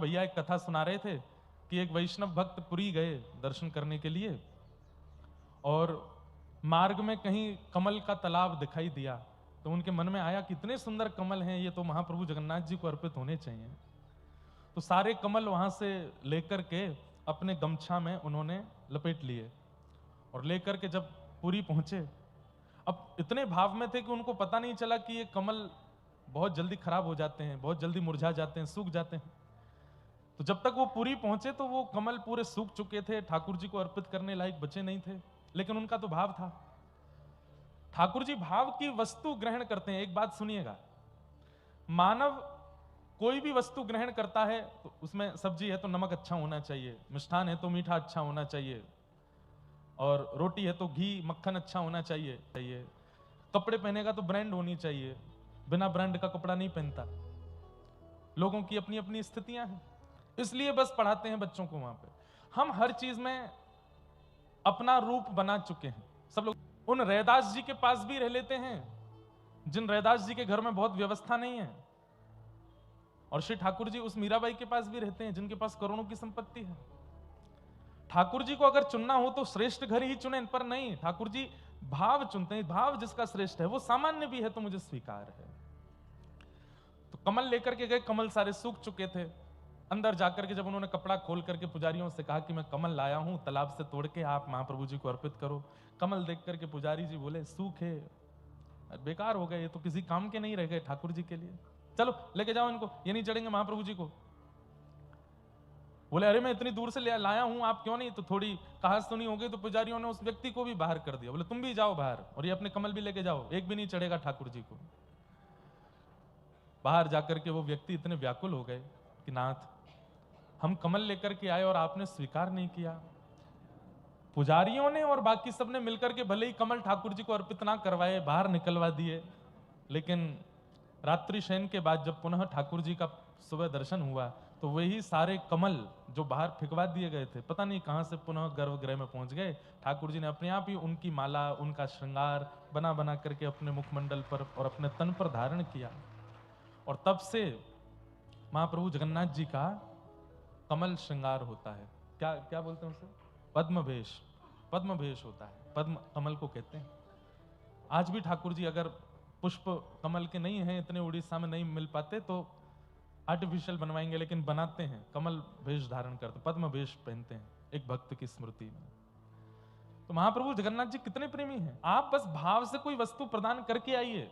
भैया एक कथा सुना रहे थे कि एक वैष्णव भक्त पुरी गए दर्शन करने के लिए और मार्ग में कहीं कमल का तालाब दिखाई दिया, तो उनके मन में आया कि इतने सुंदर कमल हैं, ये तो महाप्रभु जगन्नाथ जी को अर्पित होने चाहिए। तो सारे कमल वहां से लेकर के अपने गमछा में उन्होंने लपेट लिए और लेकर के जब पुरी पहुंचे, अब इतने भाव में थे कि उनको पता नहीं चला कि ये कमल बहुत जल्दी खराब हो जाते हैं, बहुत जल्दी मुरझा जाते हैं, सूख जाते हैं। तो जब तक वो पुरी पहुंचे तो वो कमल पूरे सूख चुके थे, ठाकुर जी को अर्पित करने लायक बचे नहीं थे, लेकिन उनका तो भाव था। ठाकुर जी भाव की वस्तु ग्रहण करते हैं। एक बात सुनिएगा, मानव कोई भी वस्तु ग्रहण करता है तो उसमें सब्जी है तो नमक अच्छा होना चाहिए, मिष्ठान है तो मीठा अच्छा होना चाहिए, और रोटी है तो घी मक्खन अच्छा होना चाहिए। कपड़े पहनेगा तो ब्रांड होनी चाहिए, बिना ब्रांड का कपड़ा नहीं पहनता। लोगों की अपनी अपनी स्थितियां हैं, इसलिए बस पढ़ाते हैं बच्चों को वहां पे। हम हर चीज में अपना रूप बना चुके हैं सब लोग। उन रैदास जी के पास भी रह लेते हैं जिन रैदास जी के घर में बहुत व्यवस्था नहीं है, और श्री ठाकुर जी उस मीराबाई के पास भी रहते हैं जिनके पास करोड़ों की संपत्ति है। ठाकुर जी को अगर चुनना हो तो श्रेष्ठ घर ही चुने, पर नहीं, ठाकुर जी भाव चुनते हैं। भाव जिसका श्रेष्ठ है वो सामान्य भी है तो मुझे स्वीकार है। तो कमल लेकर के गए, कमल सारे सूख चुके थे। अंदर जाकर के जब उन्होंने कपड़ा खोल करके पुजारियों से कहा कि मैं कमल लाया हूं तालाब से तोड़ के, आप महाप्रभु जी को अर्पित करो। कमल देख करके पुजारी जी बोले सूखे, बेकार हो गए, ये तो किसी काम के नहीं रह गए ठाकुर जी के लिए, चलो लेके जाओ इनको, ये नहीं चढ़ेंगे महाप्रभु जी को। बोले अरे मैं इतनी दूर से लाया हूं, आप क्यों नहीं, तो थोड़ी कहा सुनी हो गई तो पुजारियों ने उस व्यक्ति को भी बाहर कर दिया। बोले तुम भी जाओ बाहर और ये अपने कमल भी लेके जाओ, एक भी नहीं चढ़ेगा ठाकुर जी को। बाहर जाकर के वो व्यक्ति इतने व्याकुल हो गए कि नाथ, हम कमल लेकर के आए और आपने स्वीकार नहीं किया। पुजारियों ने और बाकी सब ने मिलकर के भले ही कमल ठाकुर जी को अर्पित ना करवाए, बाहर निकलवा दिए, लेकिन रात्रि शयन के बाद जब पुनः ठाकुर जी का सुबह दर्शन हुआ तो वही सारे कमल जो बाहर फेंकवा दिए गए थे, पता नहीं कहां से पुनः गर्भगृह में पहुंच गए। ठाकुर जी ने अपने आप ही उनकी माला, उनका श्रृंगार बना बना करके अपने मुखमंडल पर और अपने तन पर धारण किया, और तब से महाप्रभु जगन्नाथ जी का कमल श्रृंगार होता है। क्या क्या बोलते हैं उसे? पद्मभेष। पद्मभेष होता है, पद्म कमल को कहते हैं। आज भी ठाकुर जी अगर पुष्प कमल के नहीं हैं, इतने उड़ीसा में नहीं मिल पाते, तो आर्टिफिशियल बनवाएंगे, लेकिन बनाते हैं, कमल भेष धारण करते, पद्म भेष पहनते हैं एक भक्त की स्मृति में। तो महाप्रभु जगन्नाथ जी कितने प्रेमी हैं। आप बस भाव से कोई वस्तु प्रदान करके आइए,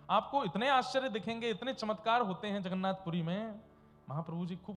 आपको इतने आश्चर्य दिखेंगे, इतने चमत्कार होते हैं जगन्नाथपुरी में। महाप्रभु जी खूब